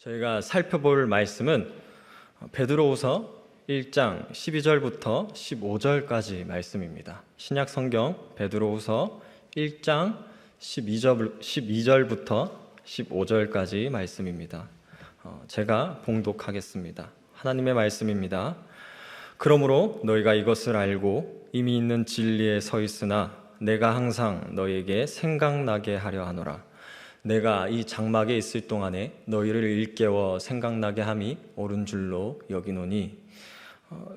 저희가 살펴볼 말씀은 베드로후서 1장 12절부터 15절까지 말씀입니다. 신약 성경 베드로후서 1장 12절부터 15절까지 말씀입니다. 제가 봉독하겠습니다. 하나님의 말씀입니다. 그러므로 너희가 이것을 알고 이미 있는 진리에 서 있으나 내가 항상 너희에게 생각나게 하려 하노라. 내가 이 장막에 있을 동안에 너희를 일깨워 생각나게 함이 옳은 줄로 여기노니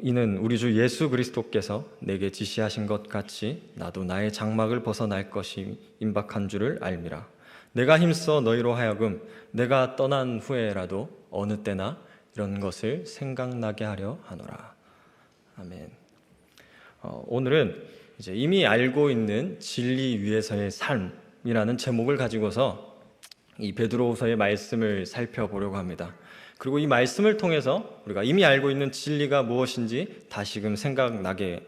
이는 우리 주 예수 그리스도께서 내게 지시하신 것 같이 나도 나의 장막을 벗어날 것이 임박한 줄을 알미라. 내가 힘써 너희로 하여금 내가 떠난 후에라도 어느 때나 이런 것을 생각나게 하려 하노라. 아멘. 오늘은 이제 이미 알고 있는 진리 위에서의 삶이라는 제목을 가지고서 이 베드로후서의 말씀을 살펴보려고 합니다. 그리고 이 말씀을 통해서 우리가 이미 알고 있는 진리가 무엇인지 다시금 생각나게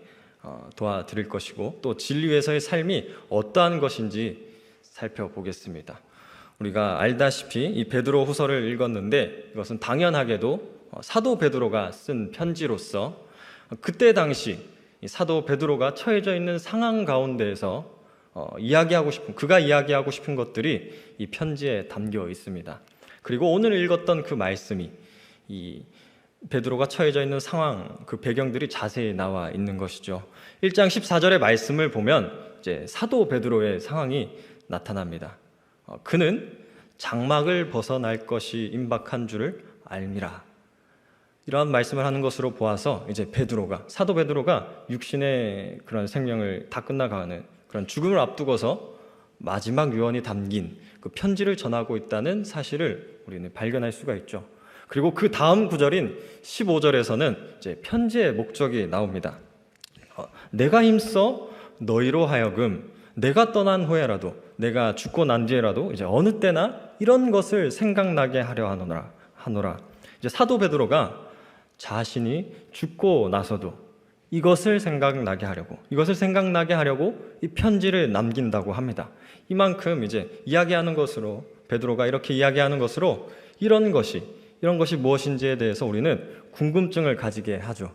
도와드릴 것이고, 또 진리 위에서의 삶이 어떠한 것인지 살펴보겠습니다. 우리가 알다시피 이 베드로후서를 읽었는데 이것은 당연하게도 사도 베드로가 쓴 편지로서 그때 당시 이 사도 베드로가 처해져 있는 상황 가운데에서 그가 이야기하고 싶은 것들이 이 편지에 담겨 있습니다. 그리고 오늘 읽었던 그 말씀이 이 베드로가 처해져 있는 상황, 그 배경들이 자세히 나와 있는 것이죠. 1장 14절의 말씀을 보면 이제 사도 베드로의 상황이 나타납니다. 그는 장막을 벗어날 것이 임박한 줄을 알미라. 이러한 말씀을 하는 것으로 보아서 이제 사도 베드로가 육신의 그런 생명을 다 끝나가는 그런 죽음을 앞두고서 마지막 유언이 담긴 그 편지를 전하고 있다는 사실을 우리는 발견할 수가 있죠. 그리고 그 다음 구절인 15절에서는 이제 편지의 목적이 나옵니다. 내가 힘써 너희로 하여금 내가 떠난 후에라도, 내가 죽고 난 뒤에라도 이제 어느 때나 이런 것을 생각나게 하려 하노라. 이제 사도 베드로가 자신이 죽고 나서도 이것을 생각나게 하려고 이 편지를 남긴다고 합니다. 이만큼 이제 이야기하는 것으로, 베드로가 이렇게 이야기하는 것으로 이런 것이 무엇인지에 대해서 우리는 궁금증을 가지게 하죠.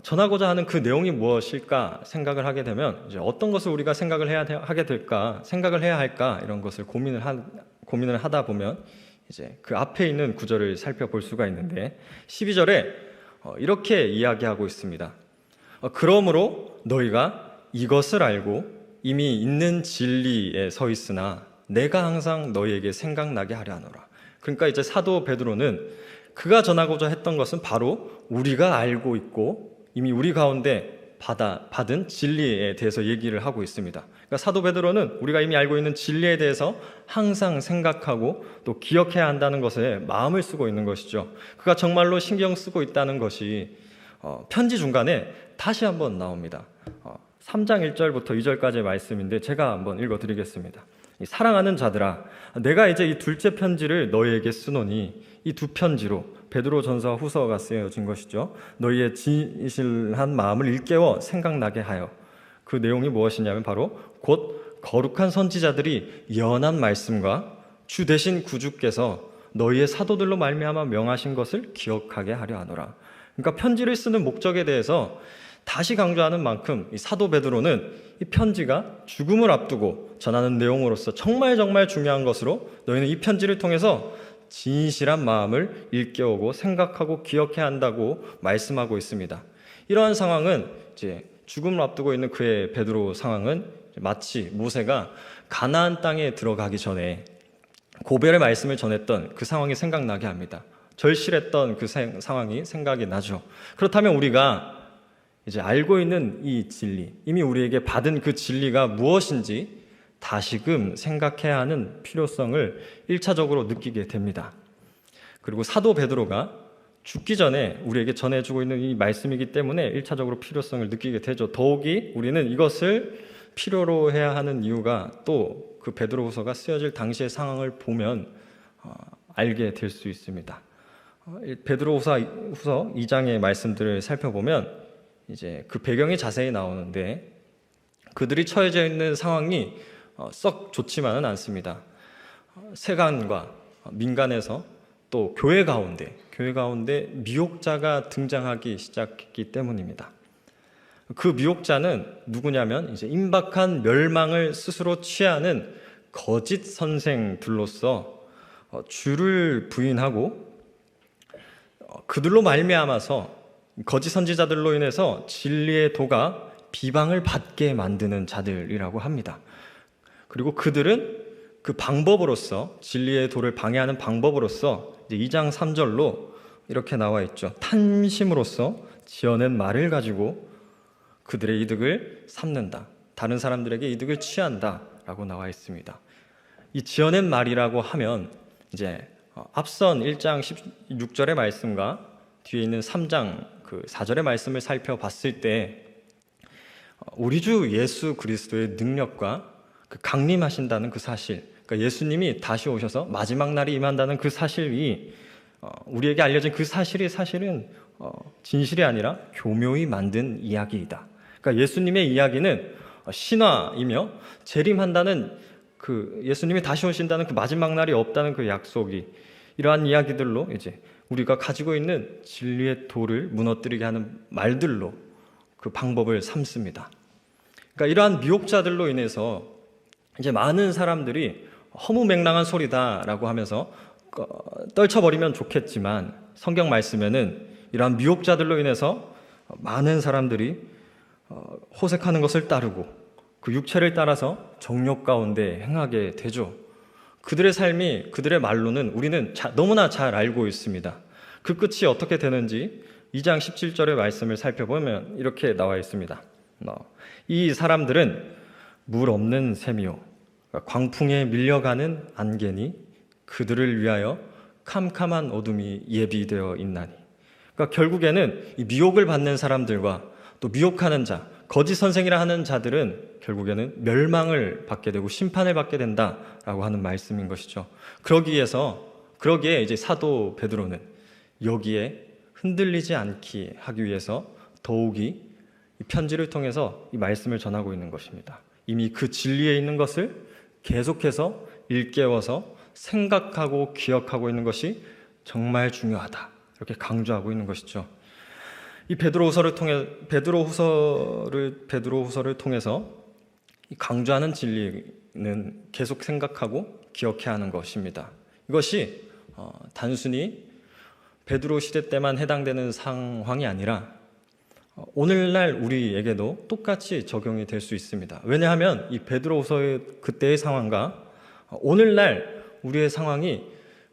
전하고자 하는 그 내용이 무엇일까 생각을 하게 되면 이제 어떤 것을 우리가 생각을 해야 할까 이런 것을 고민을 하다 보면 이제 그 앞에 있는 구절을 살펴볼 수가 있는데, 12절에 이렇게 이야기하고 있습니다. 그러므로 너희가 이것을 알고 이미 있는 진리에 서 있으나 내가 항상 너희에게 생각나게 하려 하노라. 그러니까 이제 사도 베드로는 그가 전하고자 했던 것은 바로 우리가 알고 있고 이미 우리 가운데 받은 진리에 대해서 얘기를 하고 있습니다. 그러니까 사도 베드로는 우리가 이미 알고 있는 진리에 대해서 항상 생각하고 또 기억해야 한다는 것에 마음을 쓰고 있는 것이죠. 그가 정말로 신경 쓰고 있다는 것이 편지 중간에 다시 한번 나옵니다. 3장 1절부터 2절까지의 말씀인데 제가 한번 읽어드리겠습니다. 사랑하는 자들아, 내가 이제 이 둘째 편지를 너희에게 쓰노니, 이 두 편지로 베드로 전서와 후서가 쓰여진 것이죠. 너희의 진실한 마음을 일깨워 생각나게 하여. 그 내용이 무엇이냐면 바로 곧 거룩한 선지자들이 예언한 말씀과 주 대신 구주께서 너희의 사도들로 말미암아 명하신 것을 기억하게 하려 하노라. 그러니까 편지를 쓰는 목적에 대해서 다시 강조하는 만큼 이 사도 베드로는 이 편지가 죽음을 앞두고 전하는 내용으로서 정말 중요한 것으로 너희는 이 편지를 통해서 진실한 마음을 일깨우고 생각하고 기억해야 한다고 말씀하고 있습니다. 이러한 상황은 이제 죽음을 앞두고 있는 그의 베드로 상황은 마치 모세가 가나안 땅에 들어가기 전에 고별의 말씀을 전했던 그 상황이 생각나게 합니다. 절실했던 그 상황이 생각이 나죠. 그렇다면 우리가 이제 알고 있는 이 진리, 이미 우리에게 받은 그 진리가 무엇인지 다시금 생각해야 하는 필요성을 1차적으로 느끼게 됩니다. 그리고 사도 베드로가 죽기 전에 우리에게 전해주고 있는 이 말씀이기 때문에 1차적으로 필요성을 느끼게 되죠. 더욱이 우리는 이것을 필요로 해야 하는 이유가 또 그 베드로후서가 쓰여질 당시의 상황을 보면 알게 될 수 있습니다. 베드로후서 2장의 말씀들을 살펴보면 이제 그 배경이 자세히 나오는데, 그들이 처해져 있는 상황이 썩 좋지만은 않습니다. 세간과 민간에서 또 교회 가운데 미혹자가 등장하기 시작했기 때문입니다. 그 미혹자는 누구냐면 이제 임박한 멸망을 스스로 취하는 거짓 선생들로서 주를 부인하고 그들로 말미암아서 거짓 선지자들로 인해서 진리의 도가 비방을 받게 만드는 자들이라고 합니다. 그리고 그들은 그 방법으로서 진리의 도를 방해하는 방법으로서 이제 2장 3절로 이렇게 나와 있죠. 탄심으로써 지어낸 말을 가지고 그들의 이득을 삼는다. 다른 사람들에게 이득을 취한다. 라고 나와 있습니다. 이 지어낸 말이라고 하면 이제 앞선 1장 16절의 말씀과 뒤에 있는 3장 그 4절의 말씀을 살펴봤을 때 우리 주 예수 그리스도의 능력과 그 강림하신다는 그 사실, 그러니까 예수님이 다시 오셔서 마지막 날이 임한다는 그 사실이 우리에게 알려진 그 사실이 사실은 진실이 아니라 교묘히 만든 이야기이다. 그러니까 예수님의 이야기는 신화이며 재림한다는 그 예수님이 다시 오신다는 그 마지막 날이 없다는 그 약속이 이러한 이야기들로 이제 우리가 가지고 있는 진리의 도를 무너뜨리게 하는 말들로 그 방법을 삼습니다. 그러니까 이러한 미혹자들로 인해서 이제 많은 사람들이 허무맹랑한 소리다라고 하면서 떨쳐버리면 좋겠지만 성경 말씀에는 이러한 미혹자들로 인해서 많은 사람들이 호색하는 것을 따르고 그 육체를 따라서 정욕 가운데 행하게 되죠. 그들의 삶이 그들의 말로는 우리는 너무나 잘 알고 있습니다. 그 끝이 어떻게 되는지 2장 17절의 말씀을 살펴보면 이렇게 나와 있습니다. 이 사람들은 물 없는 샘이요 광풍에 밀려가는 안개니 그들을 위하여 캄캄한 어둠이 예비되어 있나니. 그러니까 결국에는 이 미혹을 받는 사람들과 또 미혹하는 자, 거짓 선생이라 하는 자들은 결국에는 멸망을 받게 되고 심판을 받게 된다라고 하는 말씀인 것이죠. 그러기에 이제 사도 베드로는 여기에 흔들리지 않게 하기 위해서 더욱이 이 편지를 통해서 이 말씀을 전하고 있는 것입니다. 이미 그 진리에 있는 것을 계속해서 일깨워서 생각하고 기억하고 있는 것이 정말 중요하다. 이렇게 강조하고 있는 것이죠. 이 베드로후서를 통해서 이 강조하는 진리는 계속 생각하고 기억해야 하는 것입니다. 이것이 단순히 베드로 시대 때만 해당되는 상황이 아니라 오늘날 우리에게도 똑같이 적용이 될 수 있습니다. 왜냐하면 이 베드로후서의 그때의 상황과 오늘날 우리의 상황이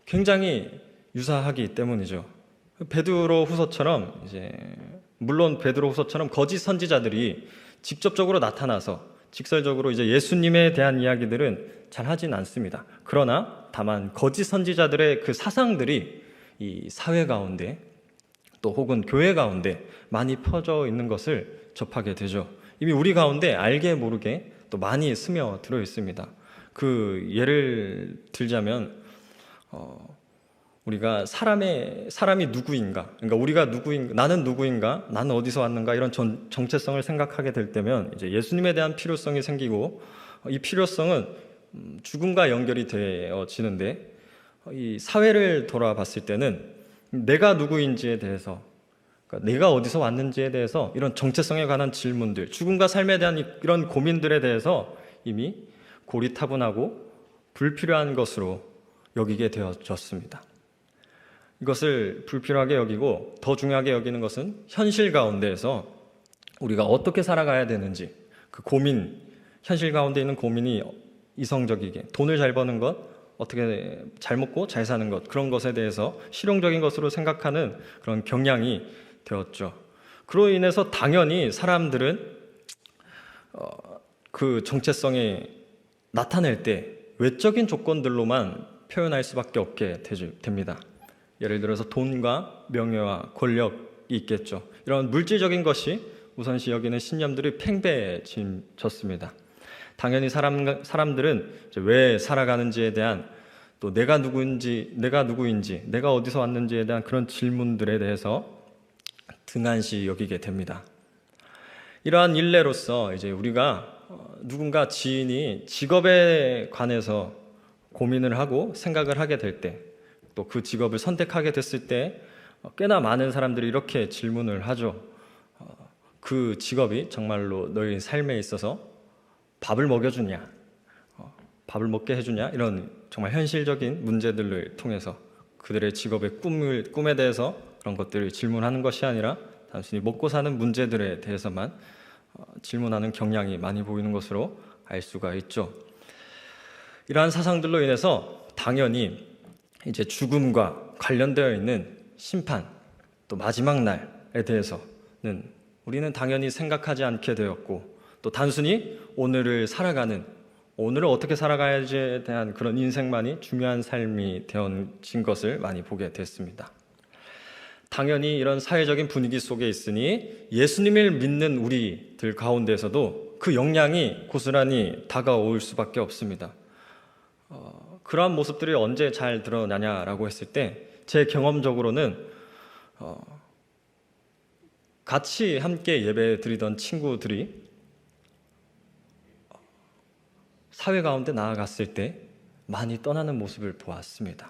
굉장히 유사하기 때문이죠. 물론 베드로후서처럼 거짓 선지자들이 직접적으로 나타나서 직설적으로 이제 예수님에 대한 이야기들은 잘 하진 않습니다. 그러나 다만 거짓 선지자들의 그 사상들이 이 사회 가운데 또 혹은 교회 가운데 많이 퍼져 있는 것을 접하게 되죠. 이미 우리 가운데 알게 모르게 또 많이 스며들어 있습니다. 그 예를 들자면 우리가 사람이 누구인가, 그러니까 우리가 누구인가, 나는 누구인가, 나는 어디서 왔는가 이런 정체성을 생각하게 될 때면 이제 예수님에 대한 필요성이 생기고 이 필요성은 죽음과 연결이 되어지는데 이 사회를 돌아봤을 때는 내가 누구인지에 대해서, 그러니까 내가 어디서 왔는지에 대해서 이런 정체성에 관한 질문들, 죽음과 삶에 대한 이런 고민들에 대해서 이미 고리타분하고 불필요한 것으로 여기게 되어졌습니다. 이것을 불필요하게 여기고 더 중요하게 여기는 것은 현실 가운데에서 우리가 어떻게 살아가야 되는지 그 고민, 현실 가운데 있는 고민이 이성적이게 돈을 잘 버는 것, 어떻게 잘 먹고 잘 사는 것, 그런 것에 대해서 실용적인 것으로 생각하는 그런 경향이 되었죠. 그로 인해서 당연히 사람들은 그 정체성에 나타낼 때 외적인 조건들로만 표현할 수밖에 없게 됩니다. 예를 들어서 돈과 명예와 권력이 있겠죠. 이런 물질적인 것이 우선시 여기는 신념들이 팽배해졌습니다. 당연히 사람들은 왜 살아가는지에 대한 또 내가 누구인지, 내가 어디서 왔는지에 대한 그런 질문들에 대해서 등한시 여기게 됩니다. 이러한 일례로서 이제 우리가 누군가 지인이 직업에 관해서 고민을 하고 생각을 하게 될 때 또 그 직업을 선택하게 됐을 때 꽤나 많은 사람들이 이렇게 질문을 하죠. 그 직업이 정말로 너희 삶에 있어서 밥을 먹여주냐, 밥을 먹게 해주냐, 이런 정말 현실적인 문제들을 통해서 그들의 직업의 꿈에 대해서 그런 것들을 질문하는 것이 아니라 단순히 먹고 사는 문제들에 대해서만 질문하는 경향이 많이 보이는 것으로 알 수가 있죠. 이러한 사상들로 인해서 당연히 이제 죽음과 관련되어 있는 심판, 또 마지막 날에 대해서는 우리는 당연히 생각하지 않게 되었고, 또 단순히 오늘을 어떻게 살아가야지에 대한 그런 인생만이 중요한 삶이 되어진 것을 많이 보게 됐습니다. 당연히 이런 사회적인 분위기 속에 있으니 예수님을 믿는 우리들 가운데서도 그 영향이 고스란히 다가올 수밖에 없습니다. 그러한 모습들이 언제 잘 드러나냐라고 했을 때, 제 경험적으로는 같이 함께 예배 드리던 친구들이 사회 가운데 나아갔을 때 많이 떠나는 모습을 보았습니다.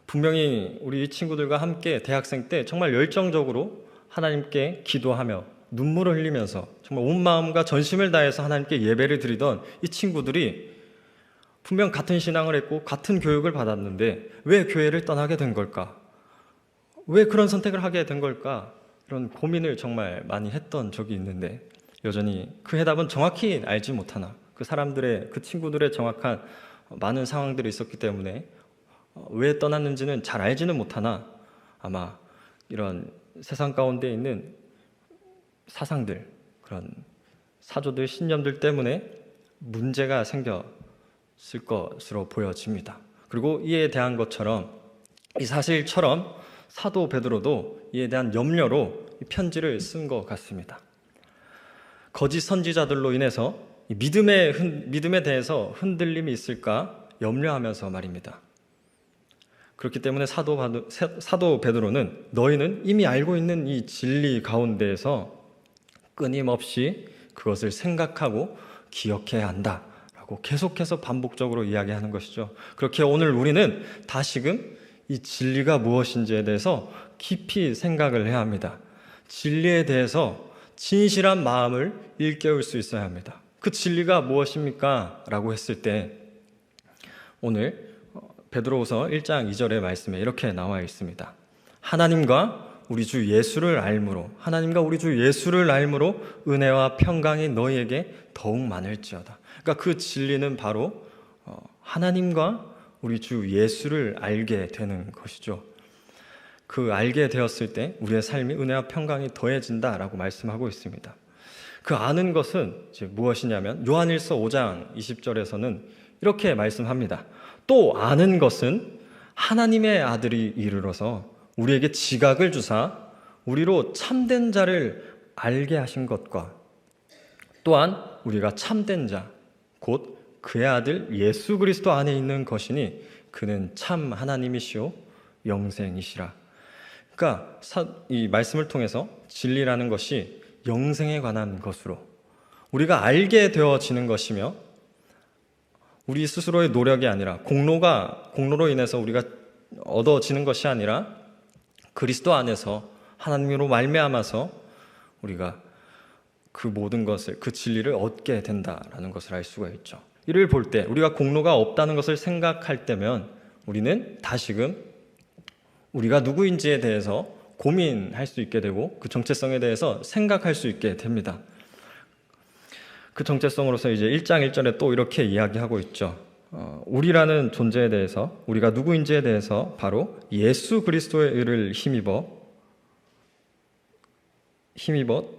분명히 우리 친구들과 함께 대학생 때 정말 열정적으로 하나님께 기도하며 눈물을 흘리면서 정말 온 마음과 전심을 다해서 하나님께 예배를 드리던 이 친구들이 분명 같은 신앙을 했고 같은 교육을 받았는데 왜 교회를 떠나게 된 걸까? 왜 그런 선택을 하게 된 걸까? 이런 고민을 정말 많이 했던 적이 있는데, 여전히 그 해답은 정확히 알지 못하나, 그 친구들의 정확한 많은 상황들이 있었기 때문에 왜 떠났는지는 잘 알지는 못하나, 아마 이런 세상 가운데 있는 사상들, 그런 사조들, 신념들 때문에 문제가 생겼을 것으로 보여집니다. 그리고 이에 대한 것처럼, 이 사실처럼 사도 베드로도 이에 대한 염려로 이 편지를 쓴 것 같습니다. 거짓 선지자들로 인해서 믿음에 대해서 흔들림이 있을까 염려하면서 말입니다. 그렇기 때문에 사도 베드로는 너희는 이미 알고 있는 이 진리 가운데에서 끊임없이 그것을 생각하고 기억해야 한다라고 계속해서 반복적으로 이야기하는 것이죠. 그렇게 오늘 우리는 다시금 이 진리가 무엇인지에 대해서 깊이 생각을 해야 합니다. 진리에 대해서 진실한 마음을 일깨울 수 있어야 합니다. 그 진리가 무엇입니까? 라고 했을 때 오늘 베드로후서 1장 2절의 말씀에 이렇게 나와 있습니다. 하나님과 우리 주 예수를 알므로 은혜와 평강이 너희에게 더욱 많을지어다. 그러니까 그 진리는 바로 하나님과 우리 주 예수를 알게 되는 것이죠. 그 알게 되었을 때 우리의 삶이 은혜와 평강이 더해진다라고 말씀하고 있습니다. 그 아는 것은 이제 무엇이냐면 요한일서 5장 20절에서는 이렇게 말씀합니다. 또 아는 것은 하나님의 아들이 이르러서 우리에게 지각을 주사 우리로 참된 자를 알게 하신 것과 또한 우리가 참된 자 곧 그의 아들 예수 그리스도 안에 있는 것이니 그는 참 하나님이시오 영생이시라. 그러니까 이 말씀을 통해서 진리라는 것이 영생에 관한 것으로 우리가 알게 되어지는 것이며, 우리 스스로의 노력이 아니라 공로로 인해서 우리가 얻어지는 것이 아니라 그리스도 안에서 하나님으로 말미암아서 우리가 그 모든 것을, 그 진리를 얻게 된다라는 것을 알 수가 있죠. 이를 볼 때 우리가 공로가 없다는 것을 생각할 때면 우리는 다시금 우리가 누구인지에 대해서 고민할 수 있게 되고 그 정체성에 대해서 생각할 수 있게 됩니다. 그 정체성으로서 이제 1장 1절에 또 이렇게 이야기하고 있죠. 우리라는 존재에 대해서, 우리가 누구인지에 대해서 바로 예수 그리스도의 의를 힘입어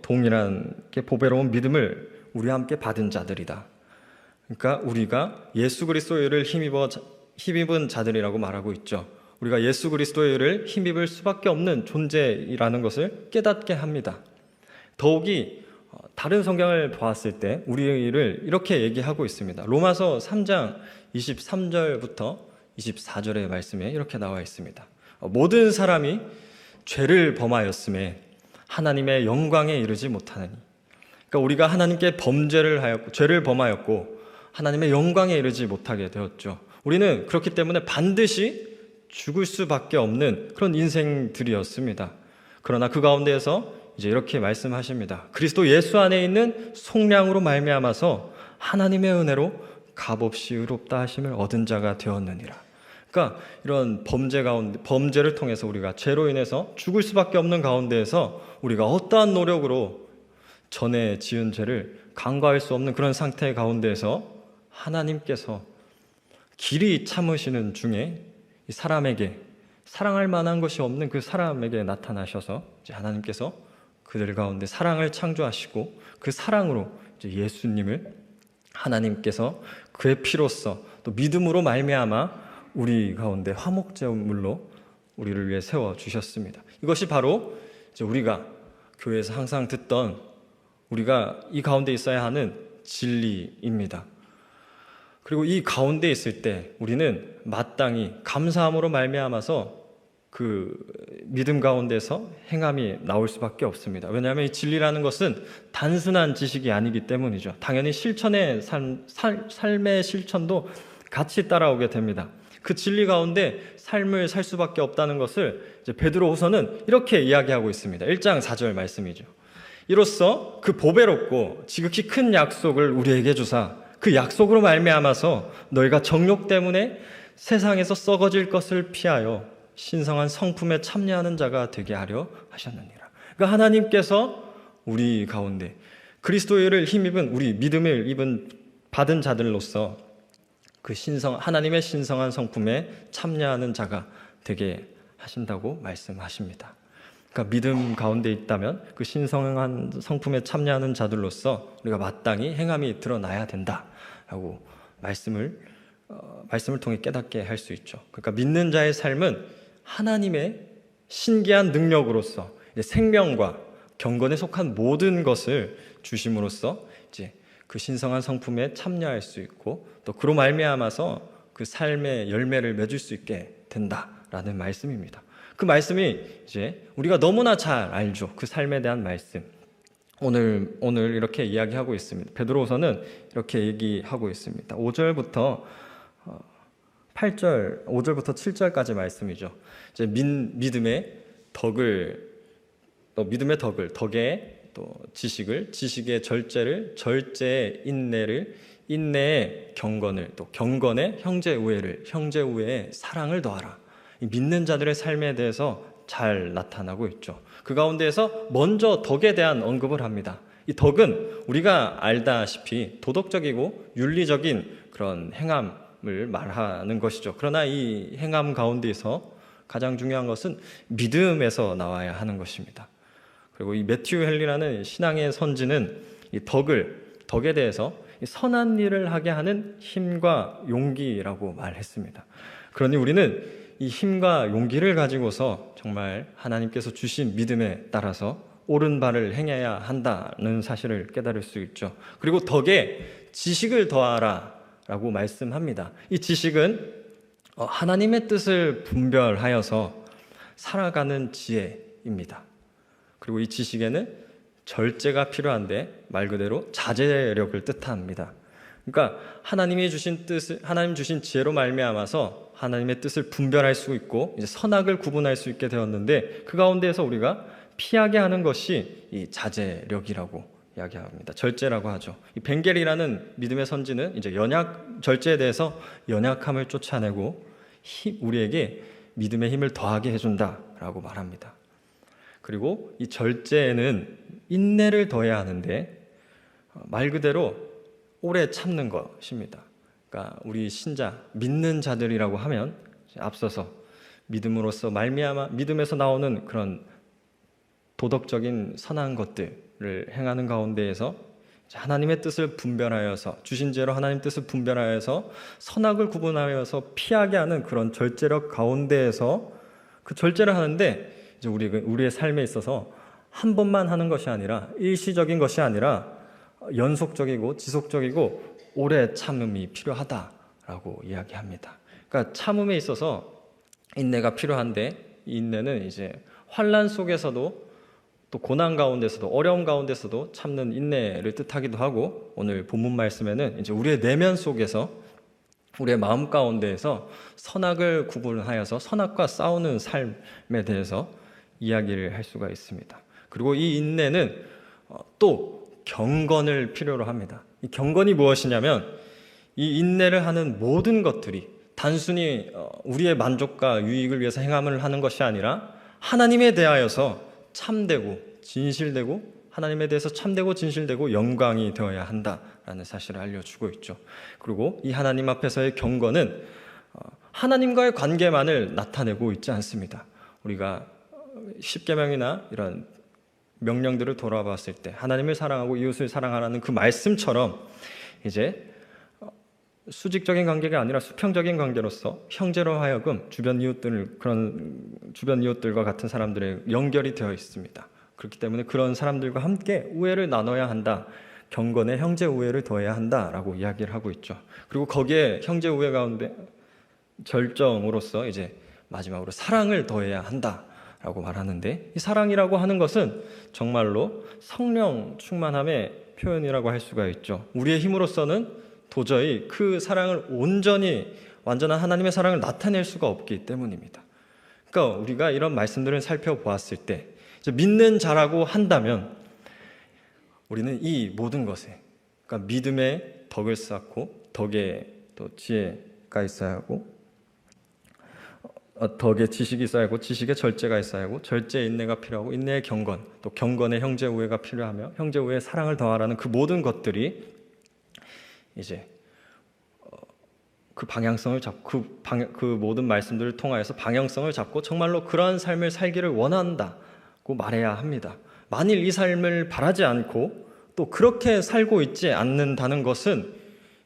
동일하게 보배로운 믿음을 우리와 함께 받은 자들이다. 그러니까 우리가 예수 그리스도의 의를 힘입은 자들이라고 말하고 있죠. 우리가 예수 그리스도의 의를 힘입을 수밖에 없는 존재라는 것을 깨닫게 합니다. 더욱이 다른 성경을 보았을 때 우리의 일을 이렇게 얘기하고 있습니다. 로마서 3장 23절부터 24절의 말씀에 이렇게 나와 있습니다. 모든 사람이 죄를 범하였음에 하나님의 영광에 이르지 못하느니. 그러니까 우리가 하나님께 죄를 범하였고 하나님의 영광에 이르지 못하게 되었죠. 우리는 그렇기 때문에 반드시 죽을 수밖에 없는 그런 인생들이었습니다. 그러나 그 가운데에서 이제 이렇게 말씀하십니다. 그리스도 예수 안에 있는 속량으로 말미암아서 하나님의 은혜로 값없이 의롭다 하심을 얻은 자가 되었느니라. 그러니까 이런 범죄를 통해서 우리가 죄로 인해서 죽을 수밖에 없는 가운데에서 우리가 어떠한 노력으로 전에 지은 죄를 간과할 수 없는 그런 상태 가운데에서 하나님께서 길이 참으시는 중에 이 사람에게 사랑할 만한 것이 없는 그 사람에게 나타나셔서 이제 하나님께서 그들 가운데 사랑을 창조하시고 그 사랑으로 이제 예수님을 하나님께서 그의 피로써 또 믿음으로 말미암아 우리 가운데 화목제물로 우리를 위해 세워 주셨습니다. 이것이 바로 이제 우리가 교회에서 항상 듣던 우리가 이 가운데 있어야 하는 진리입니다. 그리고 이 가운데 있을 때 우리는 마땅히 감사함으로 말미암아서 그 믿음 가운데서 행함이 나올 수밖에 없습니다. 왜냐하면 이 진리라는 것은 단순한 지식이 아니기 때문이죠. 당연히 삶의 실천도 같이 따라오게 됩니다. 그 진리 가운데 삶을 살 수밖에 없다는 것을 이제 베드로후서는 이렇게 이야기하고 있습니다. 1장 4절 말씀이죠. 이로써 그 보배롭고 지극히 큰 약속을 우리에게 주사 그 약속으로 말미암아서 너희가 정욕 때문에 세상에서 썩어질 것을 피하여 신성한 성품에 참여하는 자가 되게 하려 하셨느니라. 그러니까 하나님께서 우리 가운데 그리스도를 힘입은 우리 믿음을 받은 자들로서 그 하나님의 신성한 성품에 참여하는 자가 되게 하신다고 말씀하십니다. 그러니까 믿음 가운데 있다면 그 신성한 성품에 참여하는 자들로서 우리가 마땅히 행함이 드러나야 된다라고 말씀을 통해 깨닫게 할 수 있죠. 그러니까 믿는 자의 삶은 하나님의 신기한 능력으로서 생명과 경건에 속한 모든 것을 주심으로써 이제 그 신성한 성품에 참여할 수 있고 또 그로 말미암아서 그 삶의 열매를 맺을 수 있게 된다라는 말씀입니다. 그 말씀이 이제 우리가 너무나 잘 알죠. 그 삶에 대한 말씀. 오늘 이렇게 이야기하고 있습니다. 베드로후서는 이렇게 얘기하고 있습니다. 5절부터 7절까지 말씀이죠. 이제 믿음의 덕을, 덕의 또 지식의 절제를, 절제의 인내를, 인내의 경건을, 또 경건의 형제 우애를, 형제 우애의 사랑을 더하라. 믿는 자들의 삶에 대해서 잘 나타나고 있죠. 그 가운데에서 먼저 덕에 대한 언급을 합니다. 이 덕은 우리가 알다시피 도덕적이고 윤리적인 그런 행함을 말하는 것이죠. 그러나 이 행함 가운데서 가장 중요한 것은 믿음에서 나와야 하는 것입니다. 그리고 이 매튜 헨리라는 신앙의 선지는 이 덕에 대해서 선한 일을 하게 하는 힘과 용기라고 말했습니다. 그러니 우리는 이 힘과 용기를 가지고서 정말 하나님께서 주신 믿음에 따라서 옳은 바를 행해야 한다는 사실을 깨달을 수 있죠. 그리고 덕에 지식을 더하라 라고 말씀합니다. 이 지식은 하나님의 뜻을 분별하여서 살아가는 지혜입니다. 그리고 이 지식에는 절제가 필요한데 말 그대로 자제력을 뜻합니다. 그러니까 하나님 주신 지혜로 말미암아서 하나님의 뜻을 분별할 수 있고 이제 선악을 구분할 수 있게 되었는데 그 가운데에서 우리가 피하게 하는 것이 이 자제력이라고 이야기합니다. 절제라고 하죠. 이 벵겔이라는 믿음의 선지는 이제 절제에 대해서 연약함을 쫓아내고 우리에게 믿음의 힘을 더하게 해준다라고 말합니다. 그리고 이 절제에는 인내를 더해야 하는데 말 그대로 오래 참는 것입니다. 그러니까 우리 신자, 믿는 자들이라고 하면 앞서서 믿음으로써 말미암아 믿음에서 나오는 그런 도덕적인 선한 것들을 행하는 가운데에서 하나님의 뜻을 분별하여서 주신 죄로 하나님 뜻을 분별하여서 선악을 구분하여서 피하게 하는 그런 절제력 가운데에서 그 절제를 하는데 이제 우리의 삶에 있어서 한 번만 하는 것이 아니라 일시적인 것이 아니라 연속적이고 지속적이고 오래 참음이 필요하다라고 이야기합니다. 그러니까 참음에 있어서 인내가 필요한데 이 인내는 이제 환난 속에서도 또 고난 가운데서도 어려움 가운데서도 참는 인내를 뜻하기도 하고 오늘 본문 말씀에는 이제 우리의 내면 속에서 우리의 마음 가운데에서 선악을 구분하여서 선악과 싸우는 삶에 대해서 이야기를 할 수가 있습니다. 그리고 이 인내는 또 경건을 필요로 합니다. 이 경건이 무엇이냐면 이 인내를 하는 모든 것들이 단순히 우리의 만족과 유익을 위해서 행함을 하는 것이 아니라 하나님에 대하여서 참되고 진실되고 하나님에 대해서 참되고 진실되고 영광이 되어야 한다라는 사실을 알려주고 있죠. 그리고 이 하나님 앞에서의 경건은 하나님과의 관계만을 나타내고 있지 않습니다. 우리가 십계명이나 이런 명령들을 돌아봤을 때 하나님을 사랑하고 이웃을 사랑하라는 그 말씀처럼 이제 수직적인 관계가 아니라 수평적인 관계로서 형제로 하여금 주변 이웃들과 같은 사람들의 연결이 되어 있습니다. 그렇기 때문에 그런 사람들과 함께 우애를 나눠야 한다. 경건의 형제 우애를 더해야 한다라고 이야기를 하고 있죠. 그리고 거기에 형제 우애 가운데 절정으로서 이제 마지막으로 사랑을 더해야 한다라고 말하는데, 이 사랑이라고 하는 것은 정말로 성령 충만함의 표현이라고 할 수가 있죠. 우리의 힘으로서는 도저히 그 사랑을 온전히 완전한 하나님의 사랑을 나타낼 수가 없기 때문입니다. 그러니까 우리가 이런 말씀들을 살펴보았을 때 믿는 자라고 한다면 우리는 이 모든 것에, 그러니까 믿음의 덕을 쌓고 덕에 또 지혜가 있어야 하고, 덕에 지식이 있어야 하고 지식에 절제가 있어야 하고 절제에 인내가 필요하고 인내의 경건, 또 경건의 형제 우애가 필요하며 형제 우애의 사랑을 더하라는 그 모든 것들이 이제 그 방향성을 잡고 그 모든 말씀들을 통하여서 방향성을 잡고 정말로 그러한 삶을 살기를 원한다고 말해야 합니다. 만일 이 삶을 바라지 않고 또 그렇게 살고 있지 않는다는 것은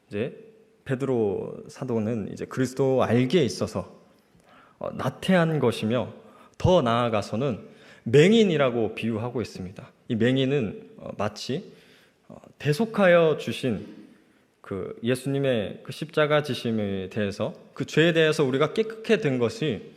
이제 베드로 사도는 이제 그리스도 알기에 있어서 나태한 것이며 더 나아가서는 맹인이라고 비유하고 있습니다. 이 맹인은 마치 대속하여 주신 그 예수님의 그 십자가 지심에 대해서 그 죄에 대해서 우리가 깨끗게 된 것이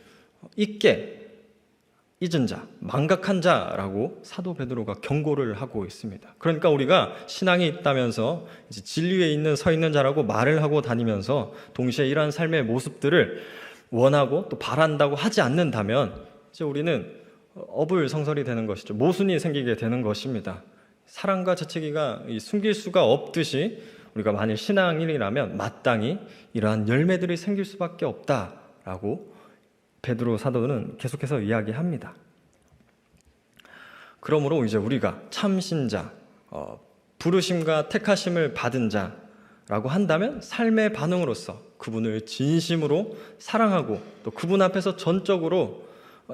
잊은 자, 망각한 자라고 사도 베드로가 경고를 하고 있습니다. 그러니까 우리가 신앙이 있다면서 이제 진리에 서 있는 자라고 말을 하고 다니면서 동시에 이러한 삶의 모습들을 원하고 또 바란다고 하지 않는다면 이제 우리는 어불성설이 되는 것이죠. 모순이 생기게 되는 것입니다. 사랑과 재채기가 숨길 수가 없듯이 우리가 만일 신앙인이라면 마땅히 이러한 열매들이 생길 수밖에 없다라고 베드로 사도는 계속해서 이야기합니다. 그러므로 이제 우리가 참신자, 부르심과 택하심을 받은 자라고 한다면 삶의 반응으로서 그분을 진심으로 사랑하고 또 그분 앞에서 전적으로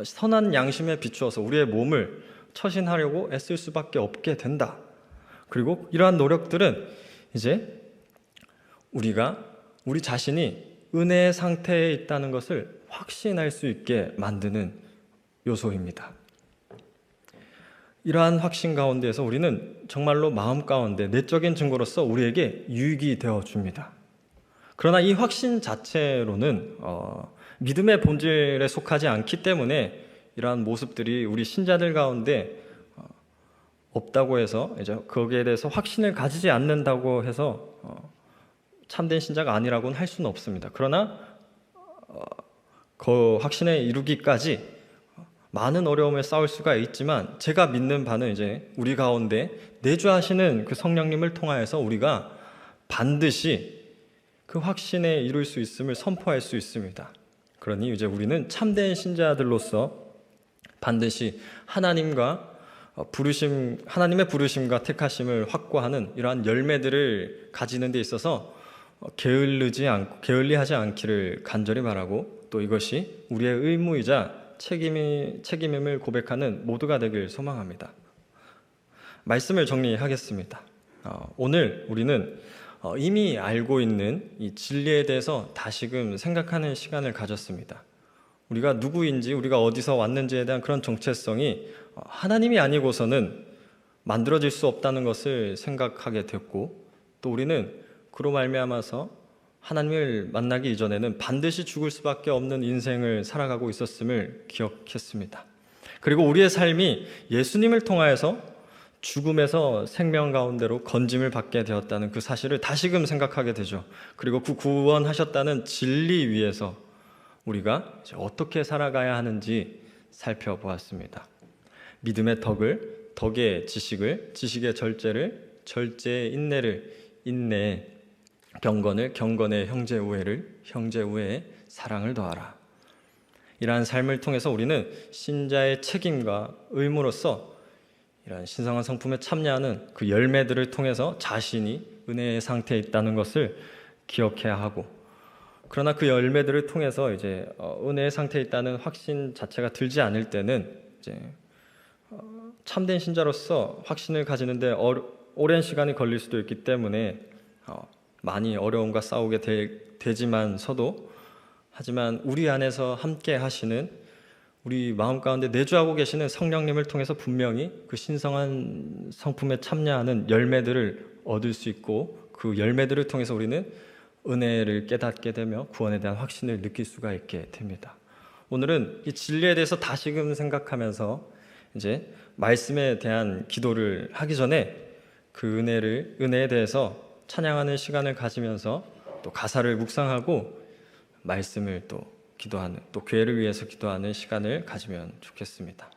선한 양심에 비추어서 우리의 몸을 처신하려고 애쓸 수밖에 없게 된다. 그리고 이러한 노력들은 이제 우리 자신이 은혜의 상태에 있다는 것을 확신할 수 있게 만드는 요소입니다. 이러한 확신 가운데에서 우리는 정말로 마음 가운데 내적인 증거로서 우리에게 유익이 되어 줍니다. 그러나 이 확신 자체로는 믿음의 본질에 속하지 않기 때문에 이러한 모습들이 우리 신자들 가운데 없다고 해서 이제 거기에 대해서 확신을 가지지 않는다고 해서 참된 신자가 아니라고는 할 수는 없습니다. 그러나 그 확신에 이루기까지 많은 어려움을 싸울 수가 있지만 제가 믿는 바는 이제 우리 가운데 내주하시는 그 성령님을 통하여서 우리가 반드시 그 확신에 이룰 수 있음을 선포할 수 있습니다. 그러니 이제 우리는 참된 신자들로서 반드시 하나님의 부르심과 택하심을 확고하는 이러한 열매들을 가지는 데 있어서 게을리하지 않기를 간절히 바라고, 또 이것이 우리의 의무이자 책임임을 고백하는 모두가 되길 소망합니다. 말씀을 정리하겠습니다. 오늘 우리는 이미 알고 있는 이 진리에 대해서 다시금 생각하는 시간을 가졌습니다. 우리가 누구인지, 우리가 어디서 왔는지에 대한 그런 정체성이 하나님이 아니고서는 만들어질 수 없다는 것을 생각하게 됐고, 또 우리는 그로 말미암아서 하나님을 만나기 이전에는 반드시 죽을 수밖에 없는 인생을 살아가고 있었음을 기억했습니다. 그리고 우리의 삶이 예수님을 통하여서 죽음에서 생명 가운데로 건짐을 받게 되었다는 그 사실을 다시금 생각하게 되죠. 그리고 그 구원하셨다는 진리 위에서 우리가 이제 어떻게 살아가야 하는지 살펴보았습니다. 믿음의 덕을, 덕의 지식을, 지식의 절제를, 절제의 인내를, 인내의 경건을, 경건의 형제 우애를, 형제 우애의 사랑을 더하라. 이러한 삶을 통해서 우리는 신자의 책임과 의무로서 이러한 신성한 성품에 참여하는 그 열매들을 통해서 자신이 은혜의 상태에 있다는 것을 기억해야 하고, 그러나 그 열매들을 통해서 이제 은혜의 상태에 있다는 확신 자체가 들지 않을 때는 이제 참된 신자로서 확신을 가지는데 오랜 시간이 걸릴 수도 있기 때문에 많이 어려움과 싸우게 되지만서도, 하지만 우리 안에서 함께 하시는, 우리 마음 가운데 내주하고 계시는 성령님을 통해서 분명히 그 신성한 성품에 참여하는 열매들을 얻을 수 있고, 그 열매들을 통해서 우리는 은혜를 깨닫게 되며 구원에 대한 확신을 느낄 수가 있게 됩니다. 오늘은 이 진리에 대해서 다시금 생각하면서 이제 말씀에 대한 기도를 하기 전에 그 은혜에 대해서 찬양하는 시간을 가지면서 또 가사를 묵상하고 말씀을 또 기도하는, 또 교회를 위해서 기도하는 시간을 가지면 좋겠습니다.